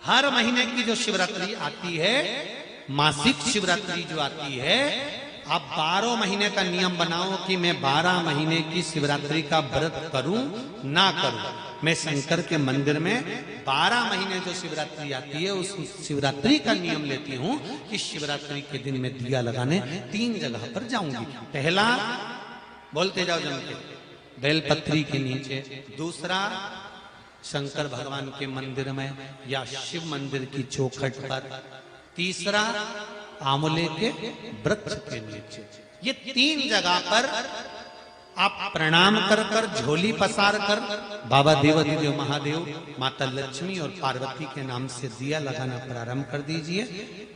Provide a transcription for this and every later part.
हर महीने की जो शिवरात्रि आती है, मासिक शिवरात्रि जो आती है, आप 12 महीने का नियम बनाओ कि मैं 12 महीने की शिवरात्रि का व्रत करूं ना करूं। मैं शंकर के मंदिर में 12 महीने जो शिवरात्रि आती है उस शिवरात्रि का नियम लेती हूं कि शिवरात्रि के दिन मैं दिया लगाने 3 जगह पर जाऊंगी। पहला, बोलते जाओ जम के, बेलपत्री के नीचे। दूसरा, शंकर भगवान के मंदिर में या शिव मंदिर की चौखट पर। तीसरा, आंवले के वृक्ष के नीचे। ये 3 जगह पर आप प्रणाम कर कर, झोली पसार कर बाबा देवाधिदेव महादेव, माता लक्ष्मी और पार्वती के नाम से दिया लगाना प्रारंभ कर दीजिए।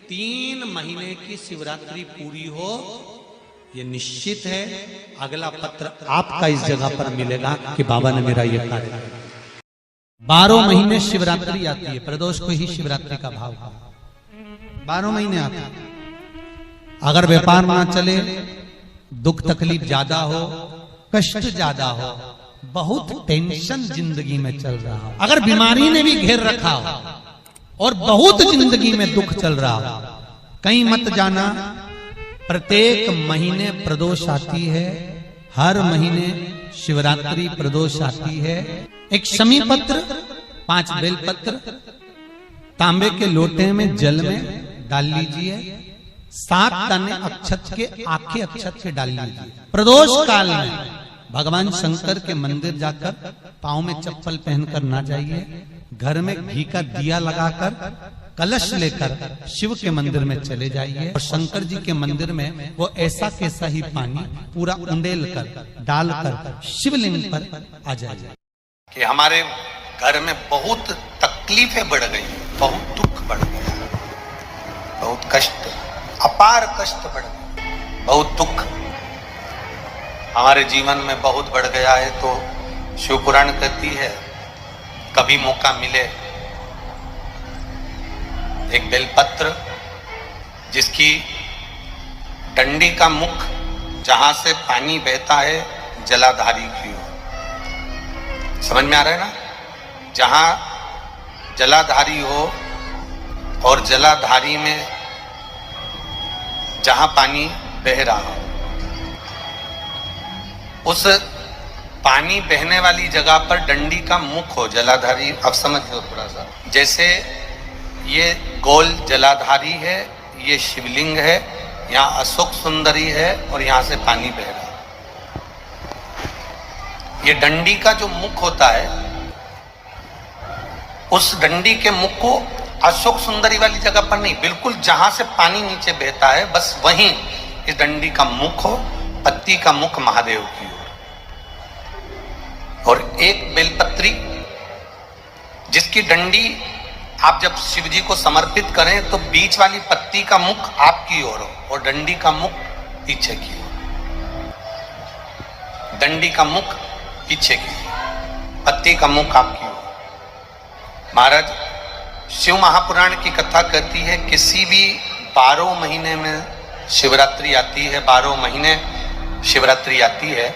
3 महीने की शिवरात्रि पूरी हो, ये निश्चित है अगला पत्र आपका इस जगह पर मिलेगा कि बाबा ने मेरा ये कार्य किया। 12 महीने शिवरात्रि आती है, प्रदोष को ही शिवरात्रि का भाव है। 12 महीने आते हैं। अगर व्यापार ना चले, दुख तकलीफ ज्यादा हो, कष्ट ज्यादा हो, बहुत टेंशन जिंदगी में चल रहा हो, अगर बीमारी ने भी घेर रखा हो और बहुत जिंदगी में दुख चल रहा हो, कहीं मत जाना। प्रत्येक महीने प्रदोष आती है, हर महीने शिवरात्रि प्रदोष आती है। एक शमी पत्र, 5 बेलपत्र तांबे के लोटे में जल में डाल लीजिए। 7 दाने अक्षत के, आखे अक्षत के डाल लीजिए। प्रदोष काल में भगवान शंकर के मंदिर जाकर पांव में चप्पल पहनकर ना जाइए। घर में घी का दिया लगाकर कलश लेकर शिव के मंदिर में चले जाइए और शंकर जी के मंदिर में वो ऐसा कैसा ही पानी पूरा उंडेल कर डालकर शिवलिंग पर आ जाइए। कि हमारे घर में बहुत तकलीफें बढ़ गई, बहुत दुख बढ़ गया, बहुत कष्ट, अपार कष्ट बढ़ गया, बहुत दुख हमारे जीवन में बहुत बढ़ गया है। तो शिव पुराण कहती है, कभी मौका मिले एक बेलपत्र जिसकी डंडी का मुख जहां से पानी बहता है जलाधारी की ओर, समझ में आ रहा है ना? जहां जलाधारी हो और जलाधारी में जहां पानी बह रहा हो, उस पानी बहने वाली जगह पर डंडी का मुख हो, जलाधारी। अब समझ लो थोड़ा सा, जैसे ये गोल जलाधारी है, ये शिवलिंग है, यहाँ अशोक सुंदरी है और यहाँ से पानी बह रहा है। ये डंडी का जो मुख होता है, उस डंडी के मुख को अशोक सुंदरी वाली जगह पर नहीं, बिल्कुल जहां से पानी नीचे बहता है बस वहीं इस डंडी का मुख हो, पत्ती का मुख महादेव की ओर। और एक बेलपत्री जिसकी डंडी आप जब शिव जी को समर्पित करें तो बीच वाली पत्ती का मुख आपकी ओर हो और डंडी का मुख पीछे की ओर, डंडी का मुख पीछे की ओर, पत्ती का मुख आपकी ओर। महाराज, शिव महापुराण की कथा कहती है, किसी भी 12 महीने में शिवरात्रि आती है, 12 महीने शिवरात्रि आती है,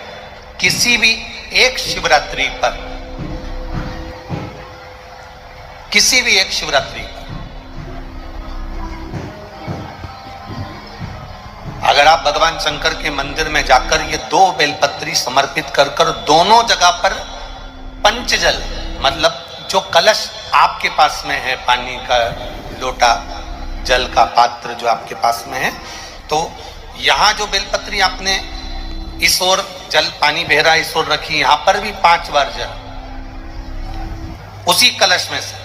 किसी भी एक शिवरात्रि पर, किसी भी एक शिवरात्रि पर अगर आप भगवान शंकर के मंदिर में जाकर ये 2 बेलपत्री समर्पित कर कर दोनों जगह पर पंचजल, मतलब जो कलश आपके पास में है, पानी का लोटा, जल का पात्र जो आपके पास में है, तो यहां जो बेलपत्री आपने इस ओर जल पानी बह रहा है, इस ओर रखी, यहां पर भी 5 बार जल उसी कलश में से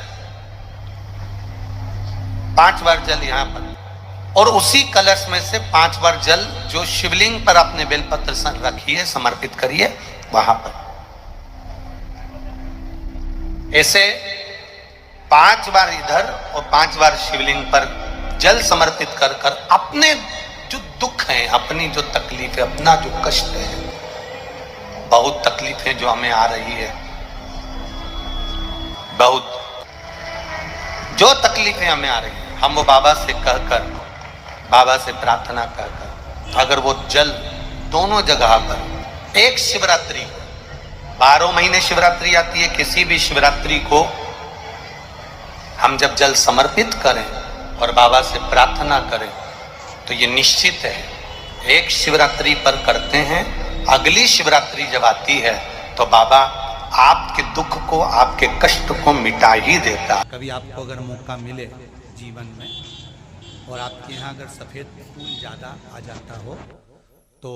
5 बार जल यहां पर, और उसी कलश में से 5 बार जल जो शिवलिंग पर आपने बेलपत्र रखी है, समर्पित करिए वहां पर। ऐसे 5 बार इधर और 5 बार शिवलिंग पर जल समर्पित कर कर अपने जो दुख है, अपनी जो तकलीफ है, अपना जो कष्ट है, बहुत तकलीफें जो हमें आ रही है, बहुत जो तकलीफें हमें आ रही है, हम वो बाबा से कहकर, बाबा से प्रार्थना कहकर, अगर वो जल दोनों जगह पर एक शिवरात्रि, 12 महीने शिवरात्रि आती है, किसी भी शिवरात्रि को हम जब जल समर्पित करें और बाबा से प्रार्थना करें तो ये निश्चित है, एक शिवरात्रि पर करते हैं, अगली शिवरात्रि जब आती है तो बाबा आपके दुख को, आपके कष्ट को मिटा ही देता। कभी आपको अगर मौका मिले जीवन में और आपके यहाँ अगर सफेद फूल ज्यादा आ जाता हो तो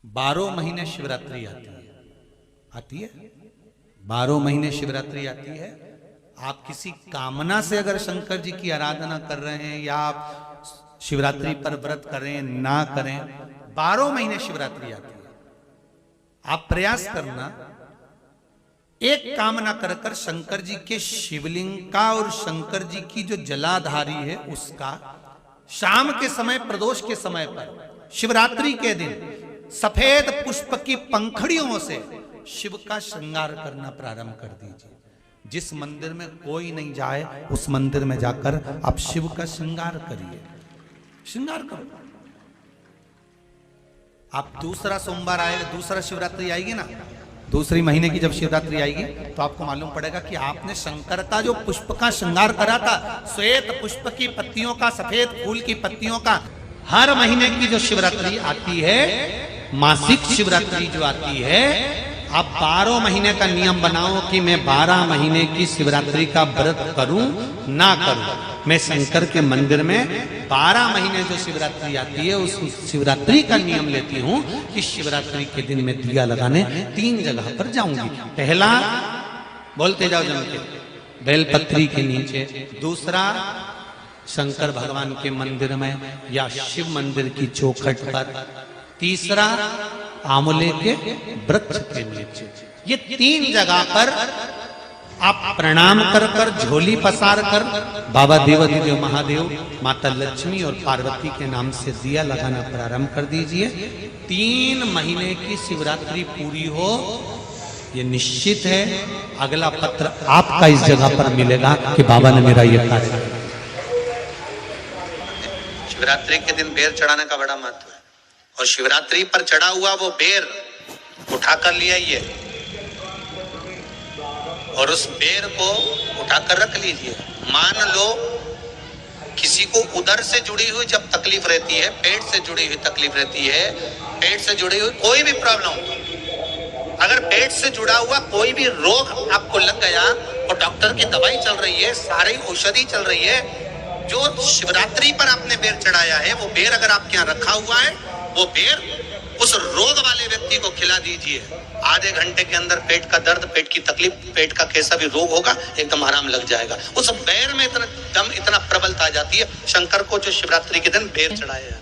12 महीने शिवरात्रि आती है 12 महीने शिवरात्रि आती है। आप किसी कामना से अगर शंकर जी की आराधना कर रहे हैं या आप शिवरात्रि पर व्रत करें ना करें, 12 महीने शिवरात्रि आती है। आप प्रयास करना, एक कामना कर कर शंकर जी के शिवलिंग का और शंकर जी की जो जलाधारी है उसका शाम के समय, प्रदोष के समय पर, शिवरात्रि के दिन सफेद पुष्प की पंखड़ियों से शिव का श्रृंगार करना प्रारंभ कर दीजिए। जिस मंदिर में कोई नहीं जाए उस मंदिर में जाकर आप शिव का श्रृंगार करिए, श्रृंगार करो। आप दूसरा सोमवार आएगा, दूसरा शिवरात्रि आएगी ना, दूसरी महीने की जब शिवरात्रि आएगी तो आपको मालूम पड़ेगा कि आपने शंकर का जो पुष्प का श्रृंगार करा था, श्वेत पुष्प की पत्तियों का, सफेद फूल की पत्तियों का, हर महीने की जो शिवरात्रि आती है, मासिक शिवरात्रि जो आती है, आप 12 महीने का नियम बनाओ कि मैं 12 महीने की शिवरात्रि का व्रत करूं ना करूं। मैं शंकर के मंदिर में 12 महीने जो शिवरात्रि आती है उस शिवरात्रि का नियम लेती हूं कि शिवरात्रि के दिन मैं दिया लगाने 3 जगह पर जाऊंगी। पहला, बोलते जाओ जम के, बेलपत्री के नीचे। दूसरा, शंकर भगवान के मंदिर में या शिव मंदिर की चौखट पर। तीसरा, आंवले के वृक्ष के नीचे। ये 3 जगह पर आप प्रणाम कर कर, झोली पसार कर बाबा देवाधिदेव महादेव, माता लक्ष्मी और पार्वती के नाम से दिया लगाना प्रारंभ कर दीजिए। 3 महीने की शिवरात्रि पूरी हो, ये निश्चित है अगला पत्र आपका इस जगह पर मिलेगा कि बाबा ने मेरा ये कार्य किया। शिवरात्रि के दिन बेर चढ़ाने का बड़ा महत्व है और शिवरात्रि पर चढ़ा हुआ वो बेर उठाकर ले आइए और उस बेर को उठाकर रख लीजिए। मान लो किसी को उदर से जुड़ी हुई जब तकलीफ रहती है, पेट से जुड़ी हुई तकलीफ रहती है, पेट से जुड़ी हुई कोई भी प्रॉब्लम, अगर पेट से जुड़ा हुआ कोई भी रोग आपको लग गया और डॉक्टर की दवाई चल रही है, सारी औषधि चल रही है, जो शिवरात्रि पर आपने बेर चढ़ाया है वो बेर अगर आपके यहाँ रखा हुआ है, वो बेर उस रोग वाले व्यक्ति को खिला दीजिए। आधे घंटे के अंदर पेट का दर्द, पेट की तकलीफ, पेट का कैसा भी रोग होगा एकदम आराम लग जाएगा। उस बेर में इतना दम, इतना प्रबलता आ जाती है। शंकर को जो शिवरात्रि के दिन बेर चढ़ाया